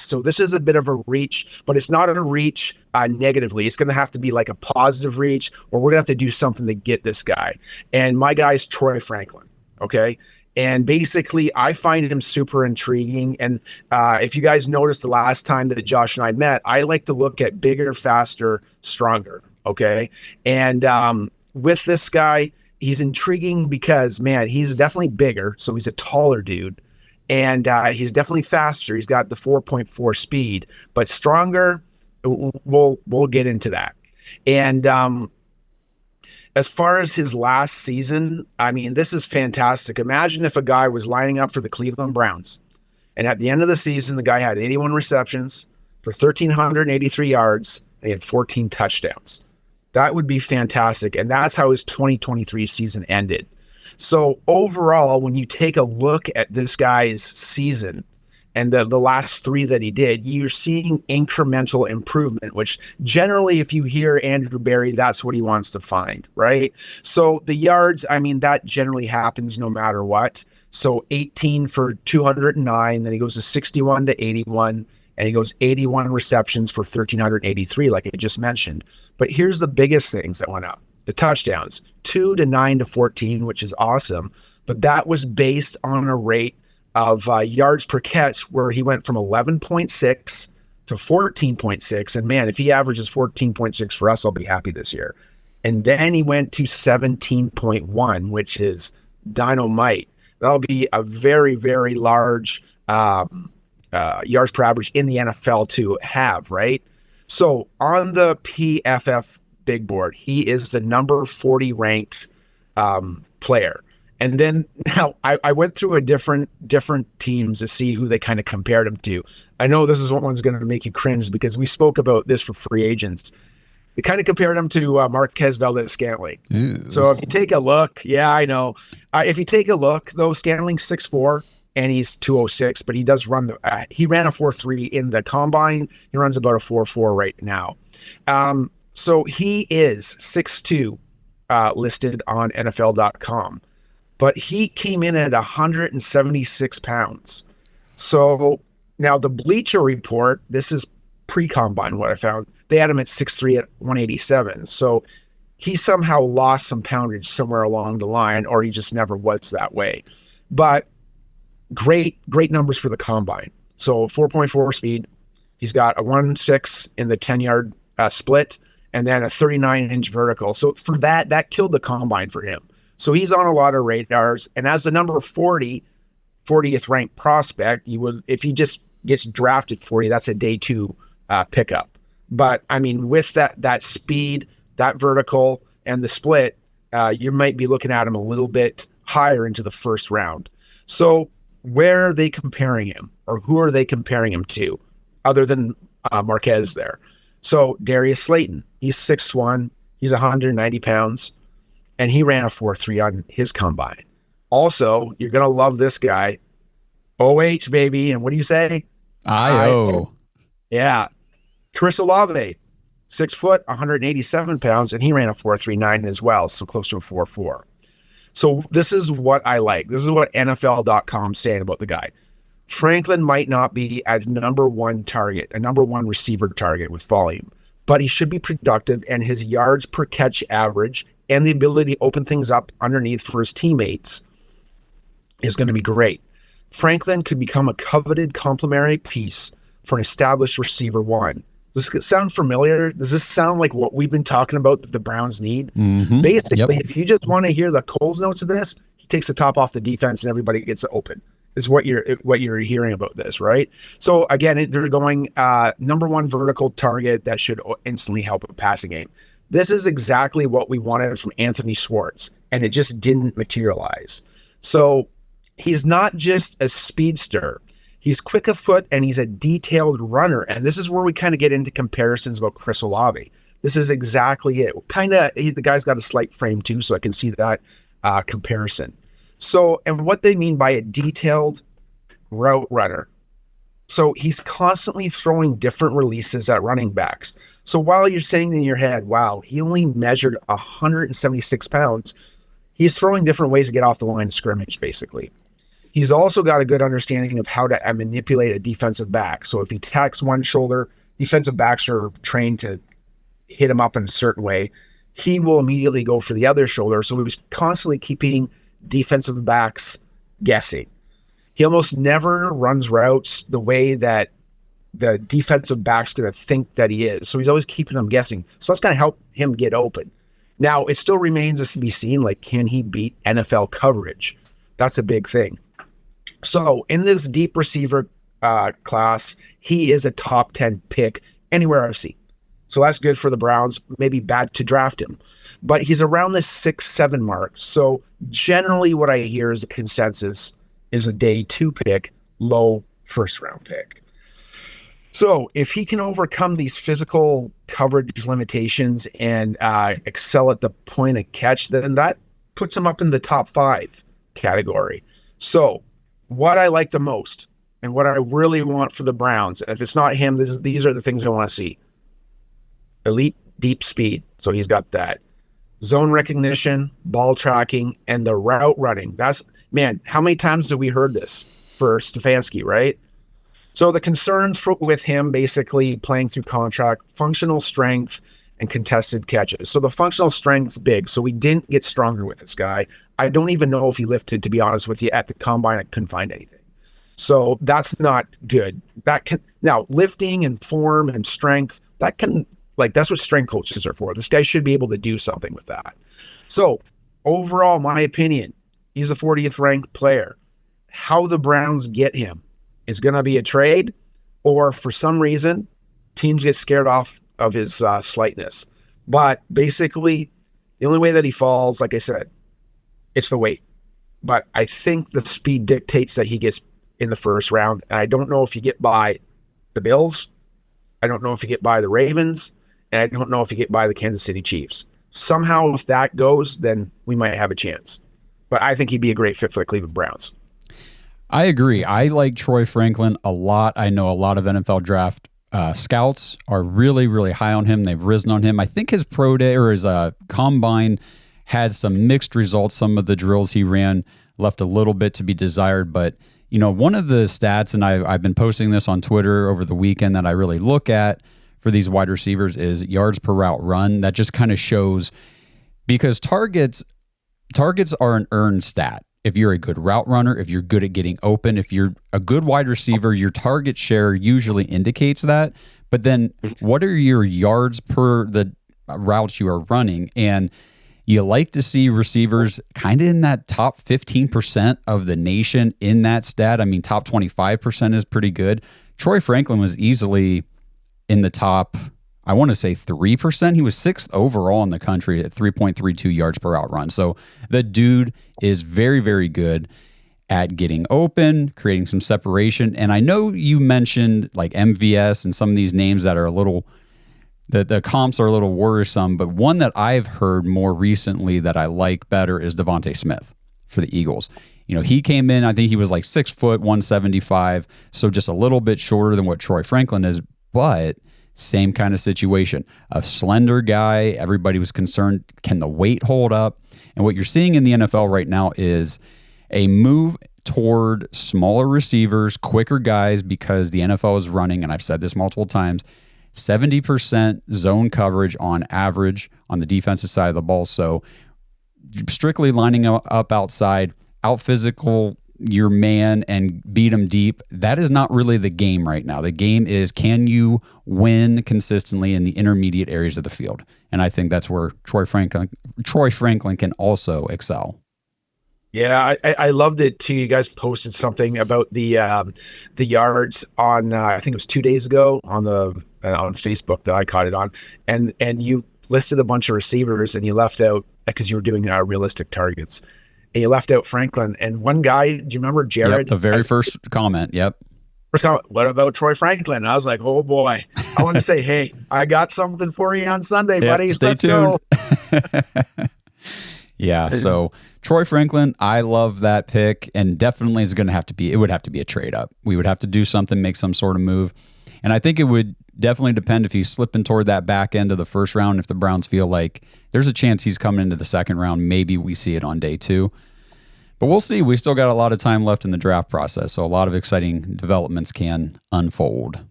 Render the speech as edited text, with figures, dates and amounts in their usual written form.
So this is a bit of a reach, but it's not a reach negatively. It's going to have to be like a positive reach, or we're going to have to do something to get this guy. And my guy's Troy Franklin. Okay. And basically, I find him super intriguing. And if you guys noticed the last time that Josh and I met, I like to look at bigger, faster, stronger. Okay. And with this guy, he's intriguing because, man, he's definitely bigger. So he's a taller dude. And he's definitely faster. He's got the 4.4 speed, but stronger. We'll get into that. And as far as his last season, I mean, this is fantastic. Imagine if a guy was lining up for the Cleveland Browns, and at the end of the season, the guy had 81 receptions for 1,383 yards, and he had 14 touchdowns. That would be fantastic. And that's how his 2023 season ended. So overall, when you take a look at this guy's season and the last three that he did, you're seeing incremental improvement, which generally, if you hear Andrew Berry, that's what he wants to find, right? So the yards, I mean, that generally happens no matter what. So 18 for 209, then he goes to 61 to 81, and he goes 81 receptions for 1,383, like I just mentioned. But here's the biggest things that went up. The touchdowns, 2 to 9 to 14, which is awesome. But that was based on a rate of yards per catch where he went from 11.6 to 14.6. And man, if he averages 14.6 for us, I'll be happy this year. And then he went to 17.1, which is dynamite. That'll be a very, very large yards per average in the NFL to have, right? So on the PFF big board, he is the number 40 ranked player. And then now I went through different teams to see who they kind of compared him to. I know this is what one's going to make you cringe because we spoke about this for free agents. They kind of compared him to Marquez Valdez-Scantling. Ew. So if you take a look, yeah, I know. If you take a look, though, Scantling's 6'4", and he's 206, but he does run he ran a 4.3 in the combine. He runs about a 4.4 right now. So he is 6'2", listed on NFL.com, but he came in at 176 pounds. So now the Bleacher Report, this is pre-combine what I found, they had him at 6'3" at 187. So he somehow lost some poundage somewhere along the line, or he just never was that way. But great numbers for the combine. So 4.4 speed. He's got a 1.6 in the 10-yard split, and then a 39-inch vertical. So for that killed the combine for him. So he's on a lot of radars. And as the number 40th ranked prospect, you would, if he just gets drafted for you, that's a day 2 pickup. But I mean, with that speed, that vertical, and the split, you might be looking at him a little bit higher into the first round. So where are they comparing him, or who are they comparing him to other than Marquez there? So Darius Slayton, he's 6'1", he's 190 pounds, and he ran a 4.3 on his combine. Also, you're going to love this guy, OH, baby. And what do you say? I-O. Yeah. Chris Olave, 6 foot, 187 pounds, and he ran a 4.39 as well, so close to a 4.4. So this is what I like. This is what NFL.com saying about the guy. Franklin might not be a number one target, a number one receiver target with volume, but he should be productive, and his yards per catch average and the ability to open things up underneath for his teammates is going to be great. Franklin could become a coveted complementary piece for an established receiver one. Does this sound familiar? Does this sound like what we've been talking about that the Browns need? Mm-hmm. Basically, If you just want to hear the Coles notes of this, he takes the top off the defense and everybody gets open. Is what you're hearing about this, right? So again, they're going number one vertical target that should instantly help a passing game. This is exactly what we wanted from Anthony Schwartz, and it just didn't materialize. So he's not just a speedster. He's quick of foot, and he's a detailed runner. And this is where we kind of get into comparisons about Chris Olave. This is exactly it. The guy's got a slight frame too, so I can see that comparison. So, and what they mean by a detailed route runner. So he's constantly throwing different releases at running backs. So while you're saying in your head, wow, he only measured 176 pounds, he's throwing different ways to get off the line of scrimmage, basically. He's also got a good understanding of how to manipulate a defensive back. So if he attacks one shoulder, defensive backs are trained to hit him up in a certain way. He will immediately go for the other shoulder. So he was constantly keeping defensive backs guessing. He almost never runs routes the way that the defensive back's going to think that he is. So he's always keeping them guessing. So that's going to help him get open. Now, it still remains to be seen, like, can he beat NFL coverage? That's a big thing. So in this deep receiver class, he is a top 10 pick anywhere I've seen. So that's good for the Browns. Maybe bad to draft him. But he's around the 6-7 mark. So generally what I hear is a consensus is a day 2 pick, low first round pick. So if he can overcome these physical coverage limitations and excel at the point of catch, then that puts him up in the top 5 category. So what I like the most and what I really want for the Browns, and if it's not him, these are the things I want to see. Elite deep speed. So he's got that. Zone recognition, ball tracking, and the route running. That's, man, how many times have we heard this for Stefanski, right? So the concerns with him basically playing through contract, functional strength, and contested catches. So the functional strength's big. So we didn't get stronger with this guy. I don't even know if he lifted, to be honest with you. At the combine, I couldn't find anything. So that's not good. Now, lifting and form and strength, that's what strength coaches are for. This guy should be able to do something with that. So overall, my opinion, he's a 40th ranked player. How the Browns get him is going to be a trade, or for some reason, teams get scared off of his slightness. But basically, the only way that he falls, like I said, it's the weight. But I think the speed dictates that he gets in the first round. And I don't know if you get by the Bills. I don't know if you get by the Ravens. And I don't know if you get by the Kansas City Chiefs. Somehow, if that goes, then we might have a chance. But I think he'd be a great fit for the Cleveland Browns. I agree. I like Troy Franklin a lot. I know a lot of NFL draft scouts are really, really high on him. They've risen on him. I think his pro day or his combine had some mixed results. Some of the drills he ran left a little bit to be desired. But, you know, one of the stats, and I've been posting this on Twitter over the weekend that I really look at for these wide receivers is yards per route run. That just kind of shows, because targets are an earned stat. If you're a good route runner, if you're good at getting open, if you're a good wide receiver, your target share usually indicates that. But then what are your yards per the routes you are running? And you like to see receivers kind of in that top 15% of the nation in that stat. I mean, top 25% is pretty good. Troy Franklin was easily in the top, I want to say 3%. He was 6th overall in the country at 3.32 yards per route run. So the dude is very, very good at getting open, creating some separation. And I know you mentioned like MVS and some of these names that are a little, the comps are a little worrisome, but one that I've heard more recently that I like better is Devontae Smith for the Eagles. You know, he came in, I think he was like 6 foot, 175, so just a little bit shorter than what Troy Franklin is, but same kind of situation. A slender guy, everybody was concerned, can the weight hold up? And what you're seeing in the NFL right now is a move toward smaller receivers, quicker guys, because the NFL is running, and I've said this multiple times, 70% zone coverage on average on the defensive side of the ball. So strictly lining up outside, out physical your man and beat him deep. That is not really the game right now. The game is, can you win consistently in the intermediate areas of the field? And I think that's where Troy Franklin can also excel. Yeah, I loved it too. You guys posted something about the yards on I think it was 2 days ago on Facebook that I caught it on, and you listed a bunch of receivers and you left out, because you were doing realistic targets. And you left out Franklin. And one guy, do you remember Jared? Yep, the very first comment, yep. First comment, what about Troy Franklin? And I was like, oh boy. I want to say, hey, I got something for you on Sunday, buddy. Stay tuned. Yeah, so Troy Franklin, I love that pick, and definitely is going to have to be, it would have to be a trade up. We would have to do something, make some sort of move. And I think it would definitely depend if he's slipping toward that back end of the first round. If the Browns feel like there's a chance he's coming into the second round, maybe we see it on day 2. But we'll see. We still got a lot of time left in the draft process, so a lot of exciting developments can unfold.